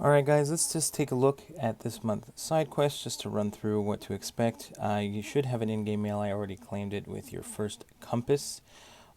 Alright guys, let's just take a look at this month's side quest just to run through what to expect. You should have an in-game mail. I already claimed it with your first compass.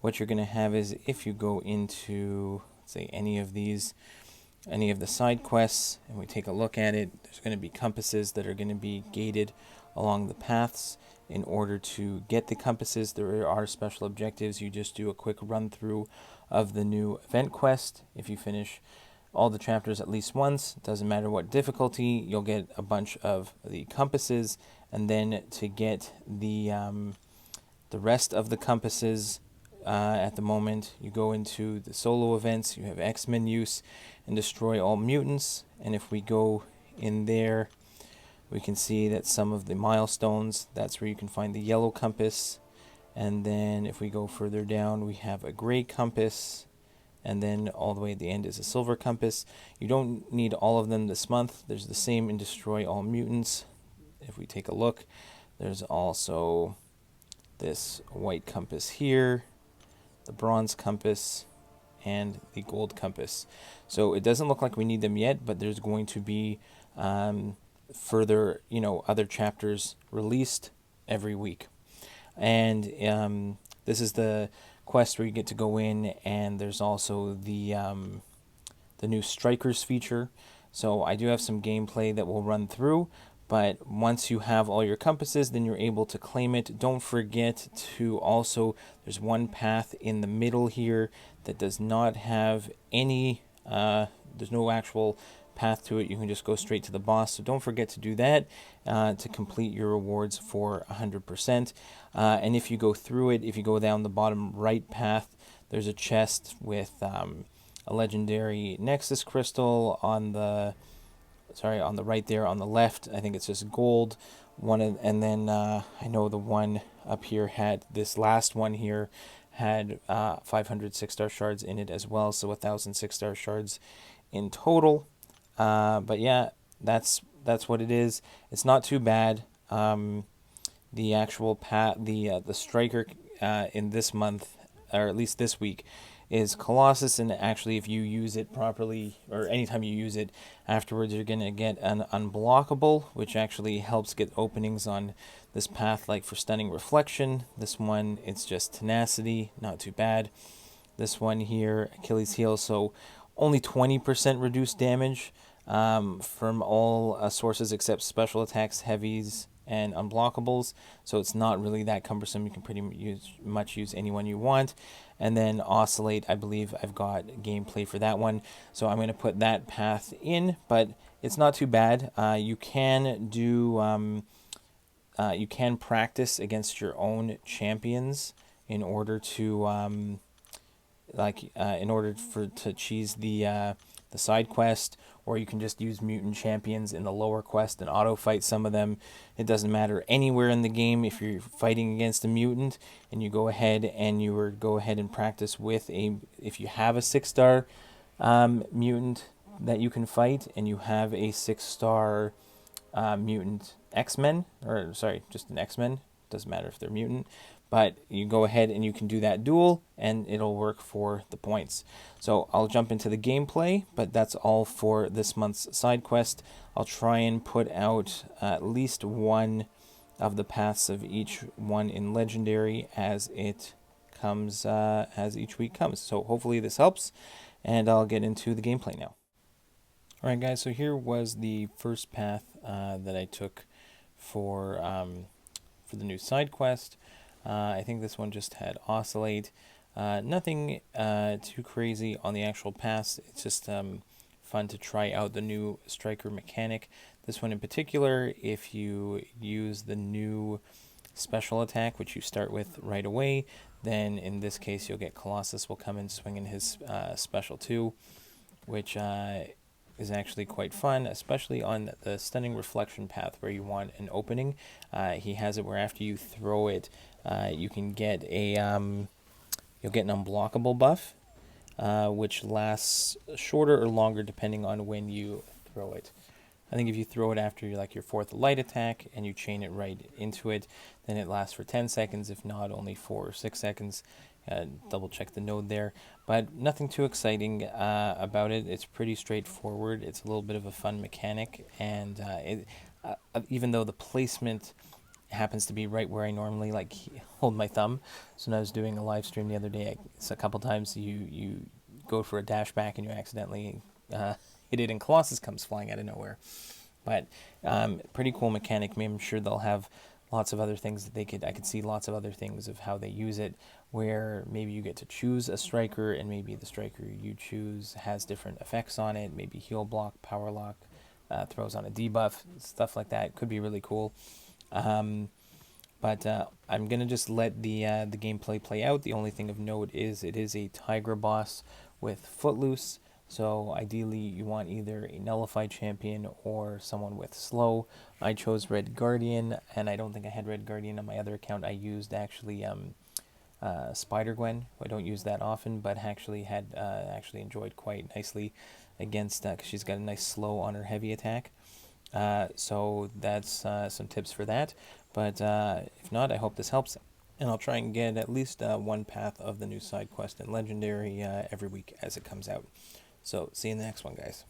What you're going to have is if you go into, let's say, any of the side quests, and we take a look at it, there's going to be compasses that are going to be gated along the paths. In order to get the compasses, there are special objectives. You just do a quick run through of the new event quest. If you finish all the chapters at least once, doesn't matter what difficulty, you'll get a bunch of the compasses. And then to get the rest of the compasses, at the moment, you go into the solo events. You have X-Men use and destroy all mutants. And if we go in there, we can see that some of the milestones, that's where you can find the yellow compass. And then if we go further down, we have a gray compass. And then all the way at the end is a silver compass. You don't need all of them this month. There's the same in destroy all mutants. If we take a look, there's also this white compass here, the bronze compass, and the gold compass. So it doesn't look like we need them yet, but there's going to be further, other chapters released every week. And this is the quest where you get to go in, and there's also the new strikers feature. So I do have some gameplay that we'll run through, but once you have all your compasses, then you're able to claim it. Don't forget to also, there's one path in the middle here that does not have any, there's no actual path to it. You can just go straight to the boss, so don't forget to do that to complete your rewards for 100%. And if you go through it, if you go down the bottom right path, there's a chest with a legendary Nexus crystal on the right there. On the left, I think it's just gold one, and then I know the one up here had, this last one here had 500 6-star shards in it as well, so 1,000 6-star shards in total. But yeah, that's what it is. It's not too bad. The actual the striker in this month, or at least this week, is Colossus, and actually if you use it properly, or anytime you use it afterwards, you're going to get an unblockable, which actually helps get openings on this path, like for Stunning Reflection. This one, it's just Tenacity, not too bad. This one here, Achilles Heel, so only 20% reduced damage from all sources except special attacks, heavies, and unblockables. So it's not really that cumbersome. You can pretty much use anyone you want. And then Oscillate, I believe I've got gameplay for that one. So I'm going to put that path in, but it's not too bad. You can do, you can practice against your own champions in order to, to cheese the side quest, or you can just use mutant champions in the lower quest and auto fight some of them. It doesn't matter anywhere in the game. If you're fighting against a mutant and you go ahead and practice with if you have a 6-star mutant that you can fight, and you have a 6-star mutant X-Men, or sorry, just an X-Men, doesn't matter if they're mutant, but you go ahead and you can do that duel, and it'll work for the points. So I'll jump into the gameplay, but that's all for this month's side quest. I'll try and put out at least one of the paths of each one in Legendary as it comes, as each week comes. So hopefully this helps, and I'll get into the gameplay now. Alright guys, so here was the first path that I took for the new side quest. I think this one just had Oscillate. Nothing too crazy on the actual pass. It's just fun to try out the new striker mechanic. This one in particular, if you use the new special attack, which you start with right away, then in this case you'll get Colossus will come in swinging his special 2, which is actually quite fun, especially on the Stunning Reflection path where you want an opening. He has it where after you throw it, you can get you'll get an unblockable buff, which lasts shorter or longer depending on when you throw it. I think if you throw it after your fourth light attack and you chain it right into it, then it lasts for 10 seconds, if not only 4 or 6 seconds. Double check the node there, but nothing too exciting about it. It's pretty straightforward. It's a little bit of a fun mechanic, and even though the placement happens to be right where I normally hold my thumb. So when I was doing a live stream the other day, a couple times you go for a dash back and you accidentally hit it, and Colossus comes flying out of nowhere. But pretty cool mechanic. I'm sure they'll have lots of other things that I could see lots of other things of how they use it, where maybe you get to choose a striker, and maybe the striker you choose has different effects on it. Maybe heal block, power lock, throws on a debuff, stuff like that. Could be really cool. But I'm gonna just let the gameplay play out. The only thing of note is it is a Tiger boss with Footloose. So ideally you want either a nullified champion or someone with slow. I chose Red Guardian, and I don't think I had Red Guardian on my other account. I used actually Spider Gwen, who I don't use that often, but actually enjoyed quite nicely against, because she's got a nice slow on her heavy attack. So that's some tips for that. But if not, I hope this helps. And I'll try and get at least one path of the new side quest and legendary every week as it comes out. So see you in the next one, guys.